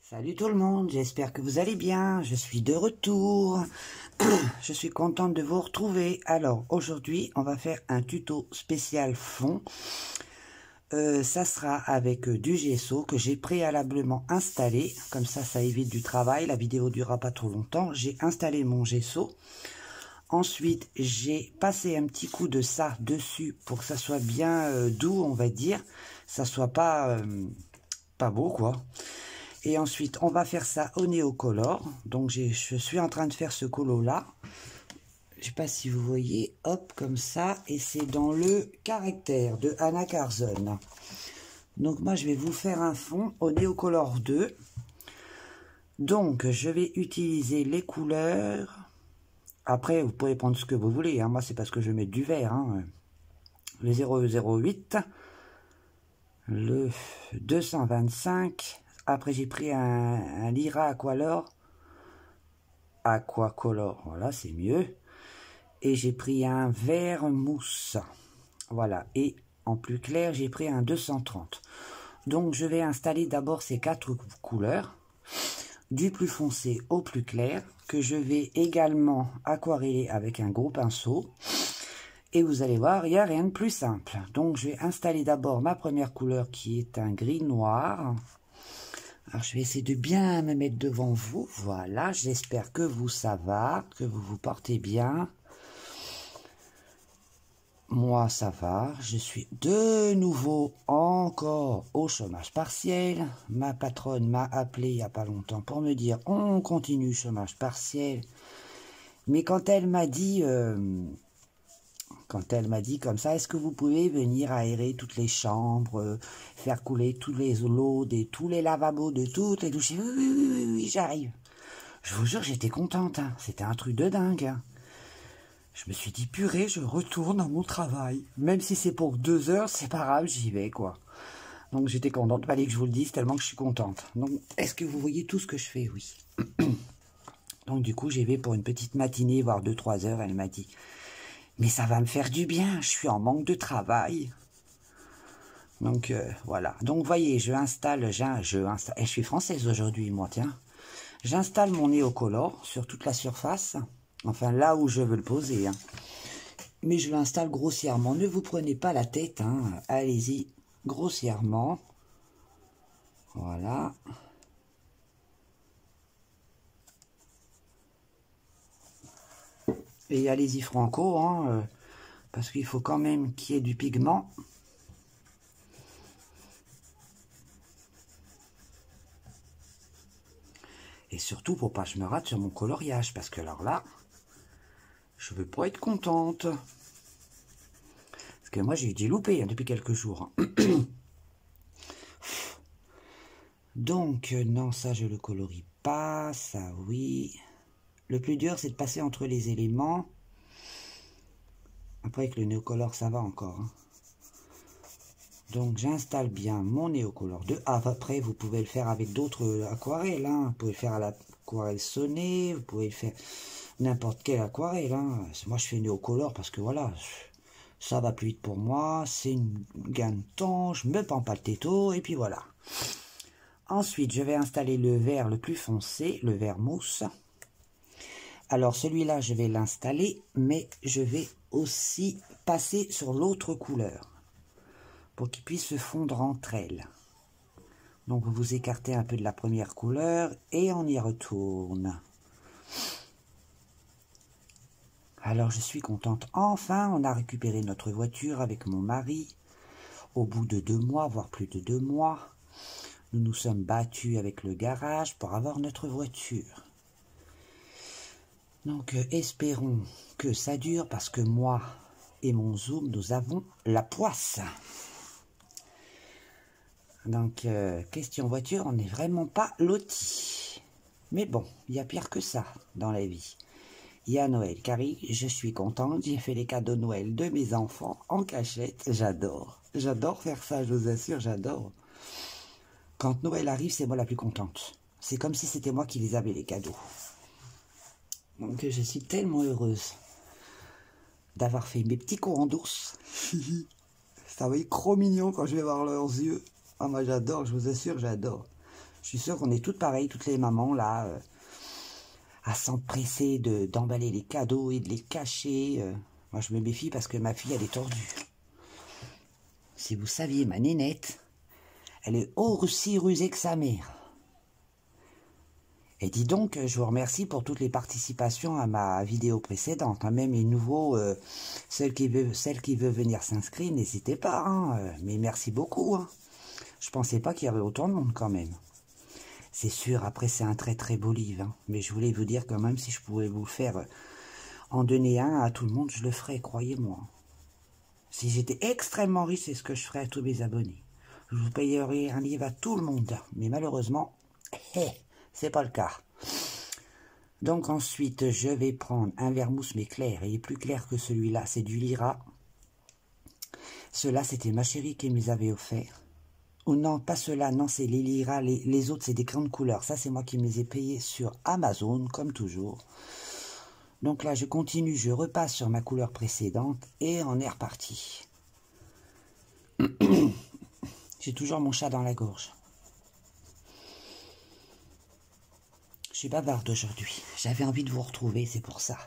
Salut tout le monde, j'espère que vous allez bien, je suis de retour, je suis contente de vous retrouver. Alors aujourd'hui on va faire un tuto spécial fond, ça sera avec du gesso que j'ai préalablement installé, comme ça évite du travail, la vidéo durera pas trop longtemps. J'ai installé mon gesso, ensuite j'ai passé un petit coup de ça dessus pour que ça soit bien doux, on va dire, ça soit pas beau quoi. Et ensuite, on va faire ça au Neocolor. Donc, je suis en train de faire ce colo-là. Je ne sais pas si vous voyez. Hop, comme ça. Et c'est dans le caractère de Anna Carzon. Donc, moi, je vais vous faire un fond au Neocolor 2. Donc, je vais utiliser les couleurs. Après, vous pouvez prendre ce que vous voulez. Hein. Moi, c'est parce que je vais mettre du vert. Hein. Le 008. Le 225. Après, j'ai pris un Lyra Aquacolor, voilà, c'est mieux. Et j'ai pris un vert mousse, voilà. Et en plus clair, j'ai pris un 230. Donc, je vais installer d'abord ces 4 couleurs, du plus foncé au plus clair, que je vais également aquareller avec un gros pinceau. Et vous allez voir, il n'y a rien de plus simple. Donc, je vais installer d'abord ma première couleur qui est un gris noir. Alors, je vais essayer de bien me mettre devant vous. Voilà, j'espère que vous, ça va, que vous vous portez bien. Moi, ça va. Je suis de nouveau encore au chômage partiel. Ma patronne m'a appelé il n'y a pas longtemps pour me dire on continue chômage partiel. Mais quand elle m'a dit... comme ça, est-ce que vous pouvez venir aérer toutes les chambres, faire couler tous les l'eau de tous les lavabos, de toutes les douches? Oui, j'arrive. Je vous jure, j'étais contente. Hein. C'était un truc de dingue. Hein. Je me suis dit, purée, je retourne à mon travail. Même si c'est pour 2 heures, c'est pas grave, j'y vais, quoi. Donc, j'étais contente. Fallait que je vous le dise, tellement que je suis contente. Donc, est-ce que vous voyez tout ce que je fais? Oui. Donc, du coup, j'y vais pour une petite matinée, voire 2-3 heures. Elle m'a dit... Mais ça va me faire du bien, je suis en manque de travail. Donc, voilà. Donc, vous voyez, je suis française aujourd'hui, moi, tiens. J'installe mon Neocolor sur toute la surface. Enfin, là où je veux le poser. Hein. Mais je l'installe grossièrement. Ne vous prenez pas la tête. Hein. Allez-y, grossièrement. Voilà. Et allez-y franco, hein, parce qu'il faut quand même qu'il y ait du pigment. Et surtout pour pas que je me rate sur mon coloriage, parce que alors là, je veux pas être contente. Parce que moi j'ai eu des loupés hein, depuis quelques jours. Hein. Donc, non, ça je le colorie pas, ça oui... Le plus dur, c'est de passer entre les éléments. Après, avec le Neocolor, ça va encore. Hein. Donc, j'installe bien mon Neocolor 2. Ah, après, vous pouvez le faire avec d'autres aquarelles. Hein. Vous pouvez le faire à l'aquarelle sonnée. Vous pouvez le faire n'importe quelle aquarelle. Hein. Moi, je fais Neocolor parce que voilà, ça va plus vite pour moi. C'est une gain de temps. Je me pends pas le této. Et puis voilà. Ensuite, je vais installer le vert le plus foncé, le vert mousse. Alors celui-là, je vais l'installer, mais je vais aussi passer sur l'autre couleur pour qu'il puisse se fondre entre elles. Donc vous vous écartez un peu de la première couleur et on y retourne. Alors je suis contente. Enfin, on a récupéré notre voiture avec mon mari au bout de 2 mois, voire plus de 2 mois. Nous nous sommes battus avec le garage pour avoir notre voiture. Donc, espérons que ça dure parce que moi et mon zoom, nous avons la poisse. Donc, question voiture, on n'est vraiment pas lotis. Mais bon, il y a pire que ça dans la vie. Il y a Noël qui arrive, je suis contente, j'ai fait les cadeaux de Noël de mes enfants en cachette, j'adore. J'adore faire ça, je vous assure, j'adore. Quand Noël arrive, c'est moi la plus contente. C'est comme si c'était moi qui les avais les cadeaux. Donc je suis tellement heureuse d'avoir fait mes petits courants d'ours. Ça va être trop mignon quand je vais voir leurs yeux. Ah moi j'adore, je vous assure, j'adore. Je suis sûre qu'on est toutes pareilles, toutes les mamans, là, à s'empresser d'emballer les cadeaux et de les cacher. Moi, je me méfie parce que ma fille, elle est tordue. Si vous saviez, ma nénette, elle est aussi rusée que sa mère. Et dis donc, je vous remercie pour toutes les participations à ma vidéo précédente. Hein, même les nouveaux, celle qui veut venir s'inscrire, n'hésitez pas. Hein, mais merci beaucoup. Hein. Je pensais pas qu'il y avait autant de monde quand même. C'est sûr, après c'est un très très beau livre. Hein, mais je voulais vous dire quand même, si je pouvais vous faire en donner un à tout le monde, je le ferais, croyez-moi. Si j'étais extrêmement riche, c'est ce que je ferais à tous mes abonnés. Je vous payerais un livre à tout le monde. Mais malheureusement, c'est pas le cas. Donc ensuite, je vais prendre un vermouth mais clair. Il est plus clair que celui-là, c'est du Lyra. Ceux-là, c'était ma chérie qui me les avait offerts. Ou non, pas ceux-là, non, c'est les Lyra. Les autres, c'est des grandes couleurs. Ça, c'est moi qui me les ai payés sur Amazon, comme toujours. Donc là, je continue, je repasse sur ma couleur précédente et on est reparti. J'ai toujours mon chat dans la gorge. Je suis bavarde aujourd'hui. J'avais envie de vous retrouver, c'est pour ça.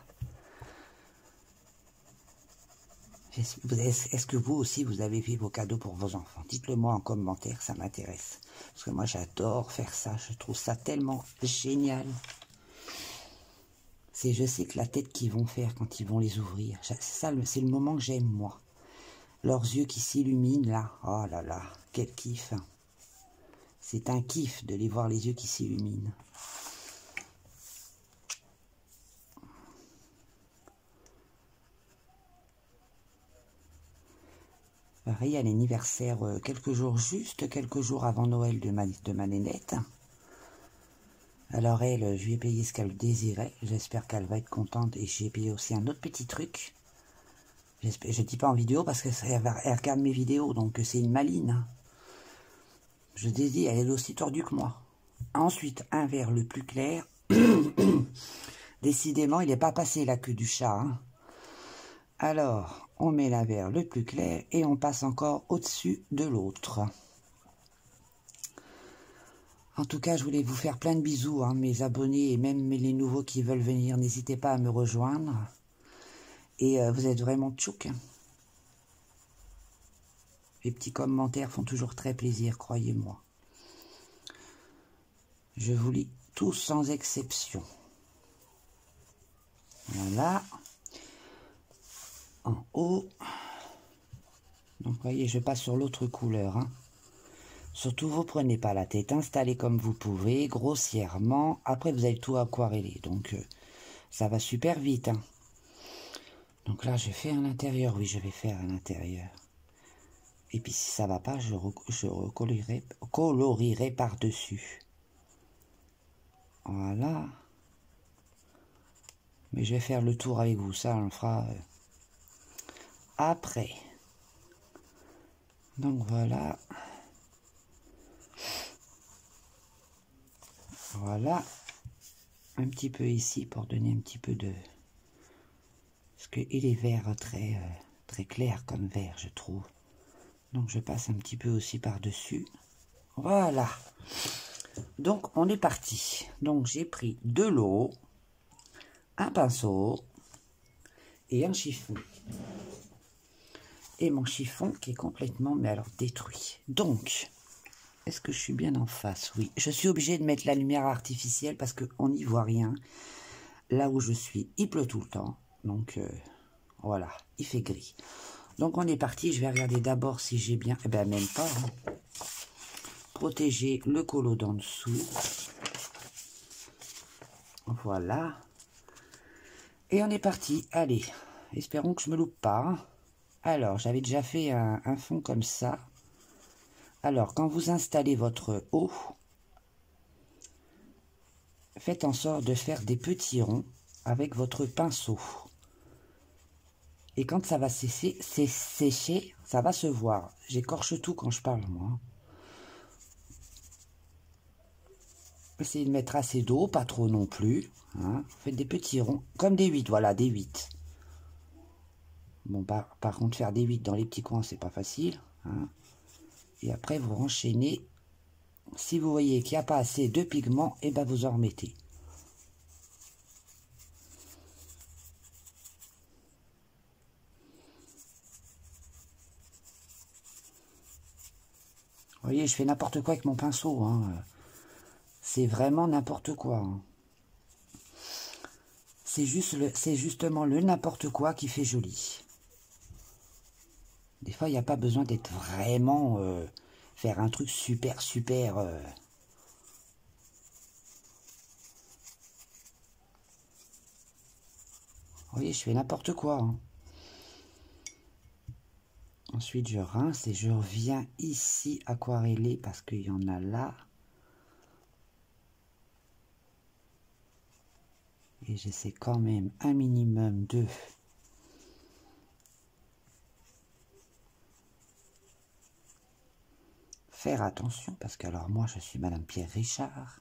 Est-ce que vous aussi, vous avez fait vos cadeaux pour vos enfants? Dites-le moi en commentaire, ça m'intéresse. Parce que moi, j'adore faire ça. Je trouve ça tellement génial. Je sais que la tête qu'ils vont faire quand ils vont les ouvrir. C'est le moment que j'aime, moi. Leurs yeux qui s'illuminent, là. Oh là là, quel kiff. C'est un kiff de les voir les yeux qui s'illuminent. Pareil, à l'anniversaire, juste quelques jours avant Noël de ma nénette. Alors elle, je lui ai payé ce qu'elle désirait. J'espère qu'elle va être contente. Et j'ai payé aussi un autre petit truc. Je ne dis pas en vidéo parce qu'elle regarde mes vidéos. Donc c'est une maline. Je te dis, elle est aussi tordue que moi. Ensuite, un vert le plus clair. Décidément, il n'est pas passé la queue du chat. Hein. Alors, on met la vert le plus clair et on passe encore au-dessus de l'autre. En tout cas, je voulais vous faire plein de bisous, hein, mes abonnés et même les nouveaux qui veulent venir. N'hésitez pas à me rejoindre. Et vous êtes vraiment tchouk. Les petits commentaires font toujours très plaisir, croyez-moi. Je vous lis tous sans exception. Voilà. En haut. Donc, vous voyez, je passe sur l'autre couleur. Hein. Surtout, vous prenez pas la tête. Installez comme vous pouvez, grossièrement. Après, vous allez tout aquareller. Donc, ça va super vite. Hein. Donc là, je fais à l'intérieur. Oui, je vais faire à l'intérieur. Et puis, si ça va pas, je colorierai par-dessus. Voilà. Mais je vais faire le tour avec vous. Ça, on le fera après. Donc, voilà. Voilà. Un petit peu ici pour donner un petit peu de... Parce qu'il est vert très clair comme vert, je trouve. Donc, je passe un petit peu aussi par-dessus. Voilà. Donc, on est parti. Donc, j'ai pris de l'eau, un pinceau et un chiffon. Et mon chiffon qui est complètement, mais alors, détruit. Donc, est-ce que je suis bien en face? Oui. Je suis obligée de mettre la lumière artificielle parce qu'on n'y voit rien. Là où je suis, il pleut tout le temps. Donc, voilà, il fait gris. Donc, on est parti. Je vais regarder d'abord si j'ai bien... Eh bien, même pas. Hein. Protéger le colo d'en dessous. Voilà. Et on est parti. Allez, espérons que je me loupe pas. Hein. Alors, j'avais déjà fait un fond comme ça. Alors, quand vous installez votre eau, faites en sorte de faire des petits ronds avec votre pinceau. Et quand ça va sécher, ça va se voir. J'écorche tout quand je parle, moi. Essayez de mettre assez d'eau, pas trop non plus. Hein. Faites des petits ronds, comme des 8, voilà, des 8. Bon, par contre, faire des 8 dans les petits coins, c'est pas facile. Hein. Et après, vous renchaînez Si vous voyez qu'il n'y a pas assez de pigment, et ben vous en remettez. Vous voyez, je fais n'importe quoi avec mon pinceau. Hein. C'est vraiment n'importe quoi. Hein. C'est justement le n'importe quoi qui fait joli. Des fois, il n'y a pas besoin d'être vraiment... faire un truc super... Vous voyez, je fais n'importe quoi. Hein. Ensuite, je rince et je reviens ici aquareller parce qu'il y en a là. Et j'essaie quand même un minimum de... faire attention, parce que alors moi, je suis Madame Pierre Richard.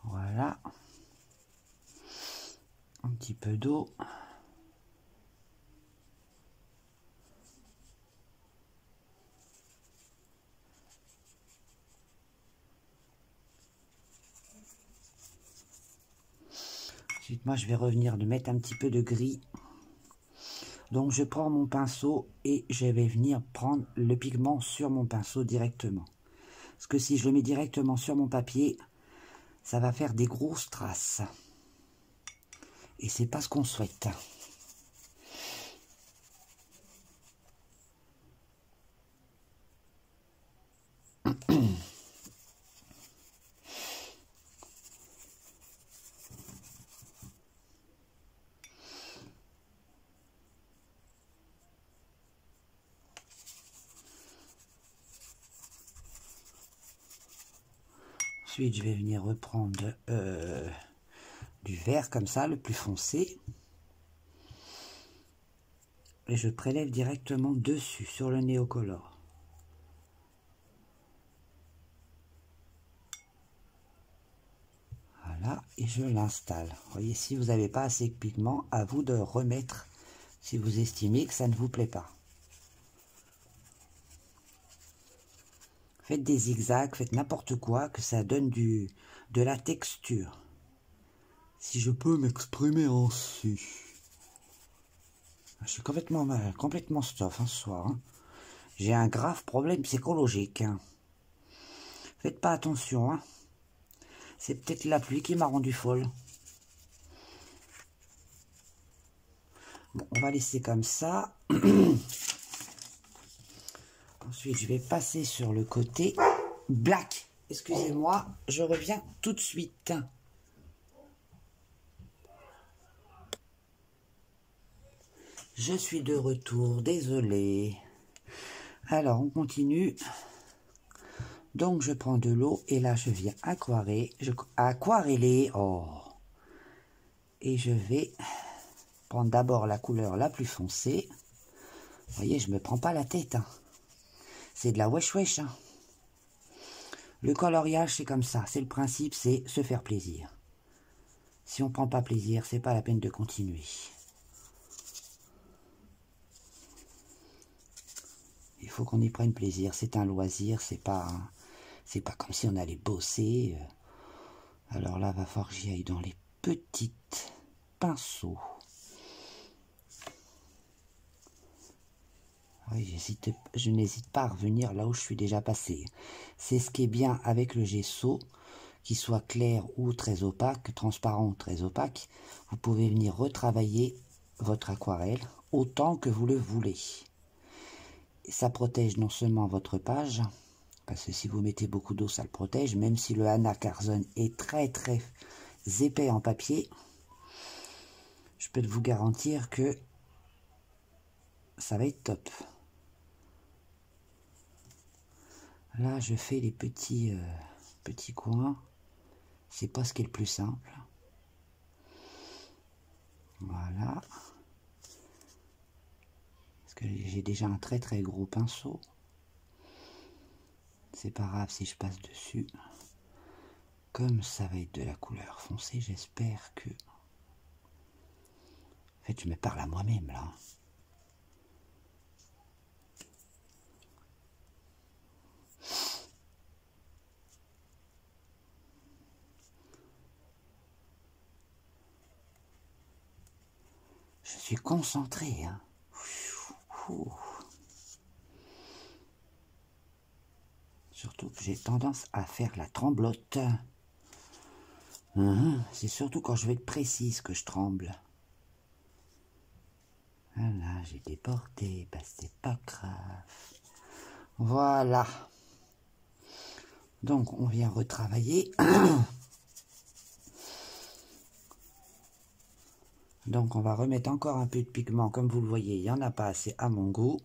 Voilà. Un petit peu d'eau. Ensuite, moi, je vais revenir de mettre un petit peu de gris. Donc, je prends mon pinceau et je vais venir prendre le pigment sur mon pinceau directement. Parce que si je le mets directement sur mon papier, ça va faire des grosses traces. Et c'est pas ce qu'on souhaite. Ensuite, je vais venir reprendre du vert comme ça, le plus foncé. Et je prélève directement dessus, sur le néocolor. Voilà, et je l'installe. Vous voyez, si vous n'avez pas assez de pigment, à vous de remettre si vous estimez que ça ne vous plaît pas. Faites des zigzags, faites n'importe quoi, que ça donne de la texture. Si je peux m'exprimer ainsi. Je suis complètement stuff ce soir. Hein. J'ai un grave problème psychologique. Hein. Faites pas attention. Hein. C'est peut-être la pluie qui m'a rendu folle. Bon, on va laisser comme ça. Ensuite, je vais passer sur le côté black. Excusez-moi, je reviens tout de suite. Je suis de retour, désolé. Alors, on continue. Donc, je prends de l'eau et là, je viens aquareller. Oh. Et je vais prendre d'abord la couleur la plus foncée. Vous voyez, je ne me prends pas la tête. Hein. C'est de la wesh wesh. Hein. Le coloriage, c'est comme ça. C'est le principe, c'est se faire plaisir. Si on ne prend pas plaisir, c'est pas la peine de continuer. Il faut qu'on y prenne plaisir. C'est un loisir, c'est pas comme si on allait bosser. Alors là, va falloir que j'y aille dans les petites pinceaux. Oui, je n'hésite pas à revenir là où je suis déjà passé. C'est ce qui est bien avec le gesso, qu'il soit clair ou très opaque, transparent ou très opaque. Vous pouvez venir retravailler votre aquarelle autant que vous le voulez. Ça protège non seulement votre page, parce que si vous mettez beaucoup d'eau, ça le protège, même si le Hanna Carzon est très très épais en papier, je peux vous garantir que ça va être top. Là, je fais les petits coins. C'est pas ce qui est le plus simple. Voilà. Parce que j'ai déjà un très très gros pinceau. C'est pas grave si je passe dessus. Comme ça va être de la couleur foncée, j'espère que... En fait, je me parle à moi-même là. Je suis concentré, hein. Ouh. Surtout que j'ai tendance à faire la tremblote. C'est surtout quand je vais être précise que je tremble. Voilà, j'ai débordé, bah c'est pas grave. Voilà. Donc on vient retravailler. Donc on va remettre encore un peu de pigment. Comme vous le voyez, il n'y en a pas assez à mon goût.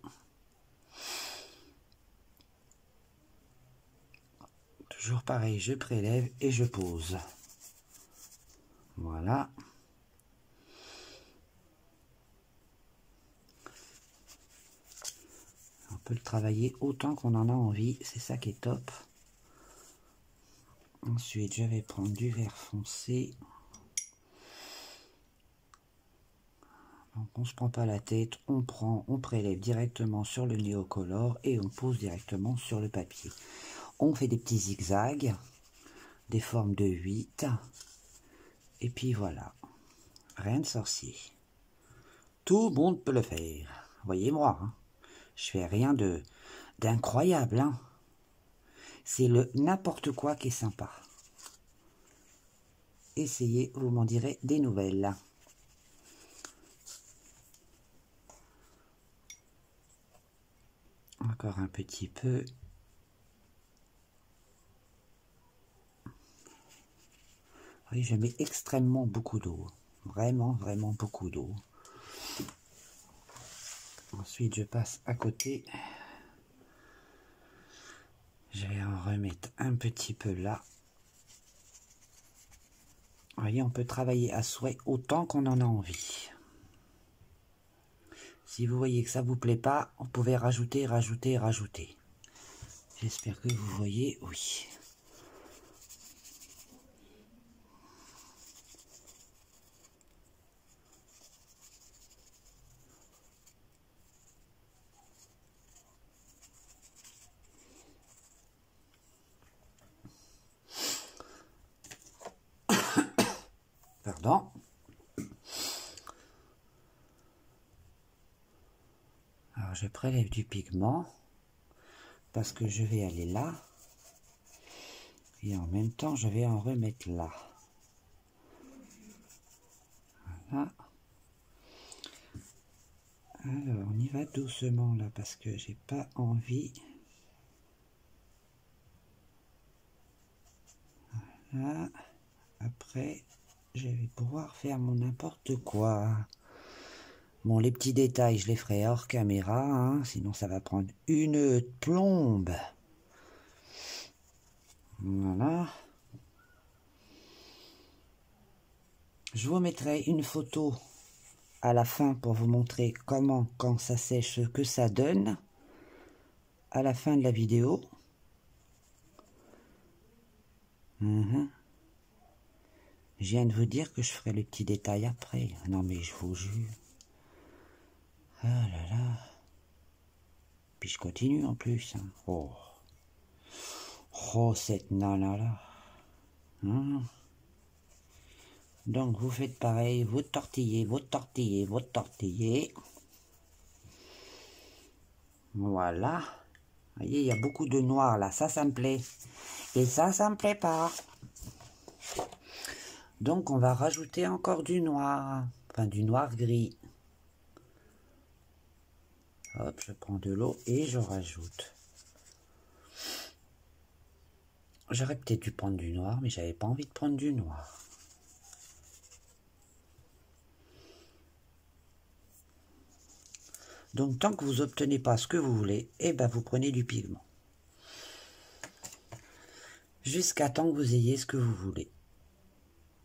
Toujours pareil, je prélève et je pose. Voilà. On peut le travailler autant qu'on en a envie, c'est ça qui est top. Ensuite, je vais prendre du vert foncé. Donc, on ne se prend pas la tête, on prélève directement sur le néocolor et on pose directement sur le papier. On fait des petits zigzags, des formes de 8. Et puis voilà, rien de sorcier. Tout le monde peut le faire. Voyez-moi, hein. Je fais rien d'incroyable, hein. C'est le n'importe quoi qui est sympa. Essayez, vous m'en direz des nouvelles. Encore un petit peu. Oui, je mets extrêmement beaucoup d'eau. Vraiment, vraiment beaucoup d'eau. Ensuite, je passe à côté. Je vais en remettre un petit peu là. Vous voyez, on peut travailler à souhait autant qu'on en a envie. Si vous voyez que ça vous plaît pas, vous pouvez rajouter, rajouter, rajouter. J'espère que vous voyez, oui. Pardon. Alors je prélève du pigment parce que je vais aller là et en même temps je vais en remettre là. Voilà. Alors on y va doucement là parce que j'ai pas envie. Voilà. Après je vais pouvoir faire mon n'importe quoi. Bon, les petits détails, je les ferai hors caméra, hein, sinon ça va prendre une plombe. Voilà. Je vous mettrai une photo à la fin pour vous montrer comment, quand ça sèche, ce que ça donne à la fin de la vidéo. Je viens de vous dire que je ferai les petits détails après. Non mais je vous jure. Ah là là. Puis je continue en plus. Hein. Oh. Oh, cette nana-là. Donc, vous faites pareil. Vous tortillez, vous tortillez, vous tortillez. Voilà. Vous voyez, il y a beaucoup de noir là. Ça me plaît. Et ça me plaît pas. Donc, on va rajouter encore du noir. Enfin, du noir gris. Hop, je prends de l'eau et je rajoute. J'aurais peut-être dû prendre du noir, mais j'avais pas envie de prendre du noir. Donc, tant que vous n'obtenez pas ce que vous voulez, eh ben, vous prenez du pigment. Jusqu'à temps que vous ayez ce que vous voulez.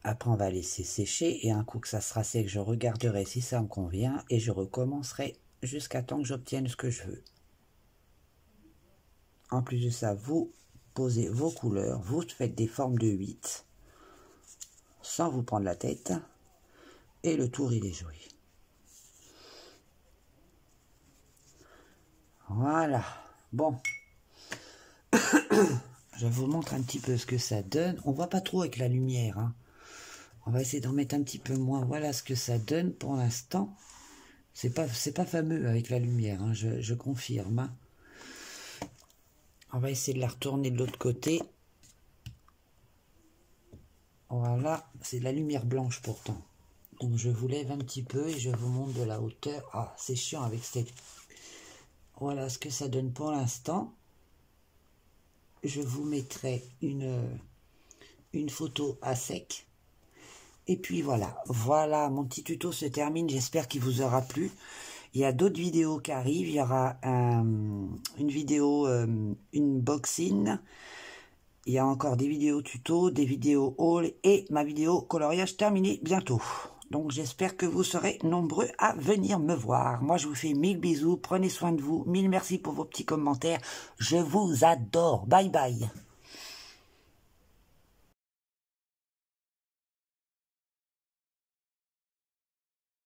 Après, on va laisser sécher et un coup que ça sera sec, je regarderai si ça me convient et je recommencerai jusqu'à temps que j'obtienne ce que je veux. En plus de ça, vous posez vos couleurs, vous faites des formes de 8 sans vous prendre la tête et le tour il est joué. Voilà, bon, je vous montre un petit peu ce que ça donne. On voit pas trop avec la lumière, hein. On va essayer d'en mettre un petit peu moins. Voilà ce que ça donne pour l'instant. C'est pas fameux avec la lumière, hein, je confirme. Hein. On va essayer de la retourner de l'autre côté. Voilà, c'est de la lumière blanche pourtant. Donc je vous lève un petit peu et je vous montre de la hauteur. Ah, c'est chiant avec cette... Voilà ce que ça donne pour l'instant. Je vous mettrai une photo à sec. Et puis voilà, mon petit tuto se termine, j'espère qu'il vous aura plu. Il y a d'autres vidéos qui arrivent, il y aura une vidéo, unboxing, il y a encore des vidéos tuto, des vidéos haul et ma vidéo coloriage terminée bientôt. Donc j'espère que vous serez nombreux à venir me voir. Moi je vous fais 1000 bisous, prenez soin de vous, 1000 merci pour vos petits commentaires, je vous adore, bye bye.